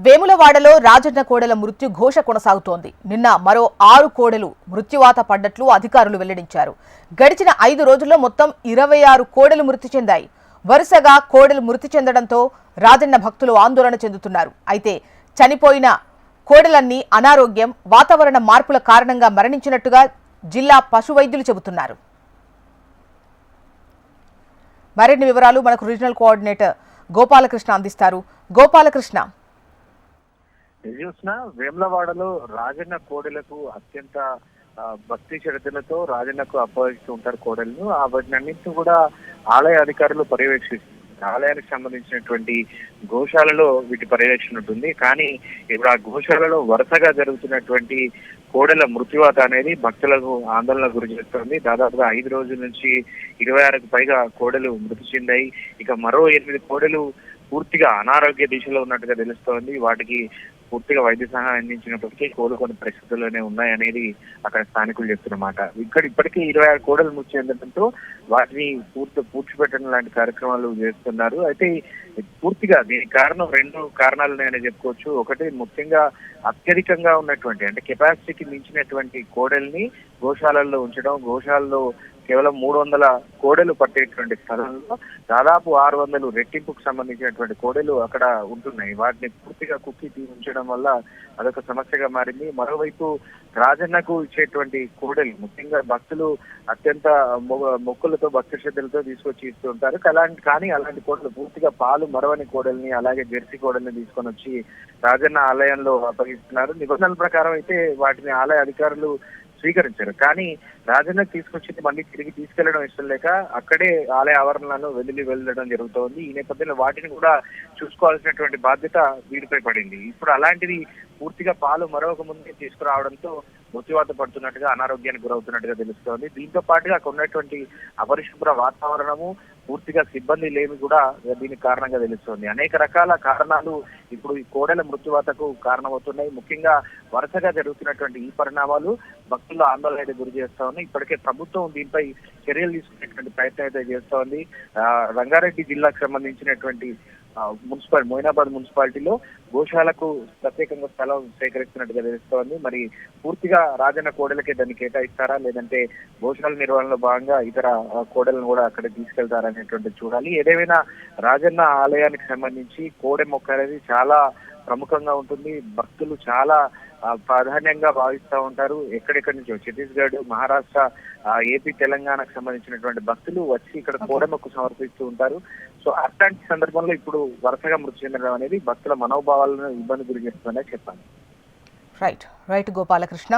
వేములవాడలో రాజన్న కోడెల మృత్యు ఘోష కొనసాగుతోంది. నిన్న మరో 6 కోడెలు మృత్యువాత పడ్డట్లు అధికారులు వెల్లడించారు. గడిచిన 5 రోజుల్లో మొత్తం 26 కోడెలు మృతి చెందాయి. వరుసగా కోడెలు మృతి చెందడంతో రాజన్న భక్తులు ఆందోళన చెందుతున్నారు. అయితే చనిపోయిన కోడెలన్నీ అనారోగ్యం, వాతావరణ మార్పుల కారణంగా మరణించినట్టుగా జిల్లా పశు వైద్యులు చెబుతున్నారు. మరిన్ని వివరాలు మనకు రీజనల్ కోఆర్డినేటర్ గోపాలకృష్ణ అందిస్తారు. గోపాలకృష్ణ, చూసిన వేములవాడలో రాజన్న కోడెలకు అత్యంత భక్తి శ్రద్ధలతో రాజన్నకు అప్పగిస్తూ ఉంటారు కోడెలను. వాటినన్నింటినీ కూడా ఆలయ అధికారులు పర్యవేక్షిస్తారు. ఆలయానికి సంబంధించినటువంటి గోశాలలో వీటి పర్యవేక్షణ ఉంటుంది. కానీ ఇప్పుడు ఆ గోశాలలో వరుసగా జరుగుతున్నటువంటి కోడెల మృత్యువాత అనేది భక్తులకు ఆందోళన గురి చేస్తుంది. దాదాపుగా 5 రోజుల నుంచి 26కు పైగా కోడెలు మృతి చెందాయి. ఇక మరో 8 కోడెలు పూర్తిగా అనారోగ్య దిశలో ఉన్నట్టుగా తెలుస్తోంది. వాటికి పూర్తిగా వైద్య సహాయం అందించినప్పటికీ కోలుకొని పరిస్థితుల్లోనే ఉన్నాయనేది అక్కడ స్థానికులు చెప్తున్నమాట. ఇప్పటికీ 26 కోడలు మృతి చెందడంతో వాటిని పూడ్చిపెట్టడం లాంటి కార్యక్రమాలు చేస్తున్నారు. అయితే పూర్తిగా దీనికి కారణం 2 కారణాలున్నాయని చెప్పుకోవచ్చు. ఒకటి, ముఖ్యంగా అత్యధికంగా ఉన్నటువంటి అంటే కెపాసిటీకి మించినటువంటి కోడల్ని గోశాలల్లో ఉంచడం. గోశాలలో కేవలం 300 కోడెలు పట్టేటువంటి స్థలంలో దాదాపు 600 రెట్టింపుకు సంబంధించినటువంటి కోడెలు అక్కడ ఉంటున్నాయి. వాటిని పూర్తిగా కుక్కి ఉంచడం వల్ల అదొక సమస్యగా మారింది. మరోవైపు రాజన్నకు ఇచ్చేటువంటి కోడెలు ముఖ్యంగా భక్తులు అత్యంత మొక్కులతో భక్తి శ్రద్ధలతో తీసుకొచ్చి ఇస్తూ ఉంటారు. కానీ అలాంటి కోడలు పూర్తిగా పాలు మరవని కోడల్ని, అలాగే జెర్సీ కోడల్ని తీసుకొని వచ్చి రాజన్న ఆలయంలో అప్పగిస్తున్నారు. నిబంధనల ప్రకారం అయితే వాటిని ఆలయ అధికారులు స్వీకరించారు. కానీ రాజన్నకు తీసుకొచ్చింది మళ్ళీ తిరిగి తీసుకెళ్లడం ఇష్టం లేక అక్కడే ఆలయ ఆవరణలను వెళ్ళడం జరుగుతోంది. ఈ నేపథ్యంలో వాటిని కూడా చూసుకోవాల్సినటువంటి బాధ్యత వీరిపై పడింది. ఇప్పుడు అలాంటిది పూర్తిగా పాలు మరొక ముందే తీసుకురావడంతో మృత్యువాత పడుతున్నట్టుగా, అనారోగ్యానికి గురవుతున్నట్టుగా తెలుస్తోంది. దీంతో పాటుగా అక్కడ ఉన్నటువంటి అపరిశుభ్ర వాతావరణము, పూర్తిగా సిబ్బంది లేమి కూడా దీనికి కారణంగా తెలుస్తోంది. అనేక రకాల కారణాలు ఇప్పుడు ఈ కోడెల మృత్యువాతకు కారణమవుతున్నాయి. ముఖ్యంగా వరుసగా జరుగుతున్నటువంటి ఈ పరిణామాలు భక్తుల ఆందోళన గురి చేస్తా ఉన్నాయి. ఇప్పటికే ప్రభుత్వం దీనిపై చర్యలు తీసుకునేటువంటి ప్రయత్నం అయితే చేస్తా ఉంది. రంగారెడ్డి జిల్లాకు సంబంధించినటువంటి మొయినాబాద్ మున్సిపాలిటీలో గోశాలకు ప్రత్యేకంగా స్థలం సేకరిస్తున్నట్టుగా తెలుస్తోంది. మరి పూర్తిగా రాజన్న కోడెలకే దాన్ని కేటాయిస్తారా, లేదంటే గోశాల నిర్వహణలో భాగంగా ఇతర కోడలను కూడా అక్కడ తీసుకెళ్తారా అనేటువంటి చూడాలి. ఏదేమైనా రాజన్న ఆలయానికి సంబంధించి కోడె మొక్క అనేది చాలా ప్రముఖంగా ఉంటుంది. భక్తులు చాలా ప్రాధాన్యంగా భావిస్తూ ఉంటారు. ఎక్కడెక్కడి నుంచో ఛత్తీస్గఢ్, మహారాష్ట్ర, ఏపీ, తెలంగాణకు సంబంధించినటువంటి భక్తులు వచ్చి ఇక్కడ కోడెమొక్కు సమర్పిస్తూ ఉంటారు. సో అట్లాంటి సందర్భంలో ఇప్పుడు వరుసగా మృతి చెందడం అనేది భక్తుల మనోభావాలను ఇబ్బంది గురి చేస్తుందనే చెప్పాలి. రైట్ గోపాలకృష్ణ.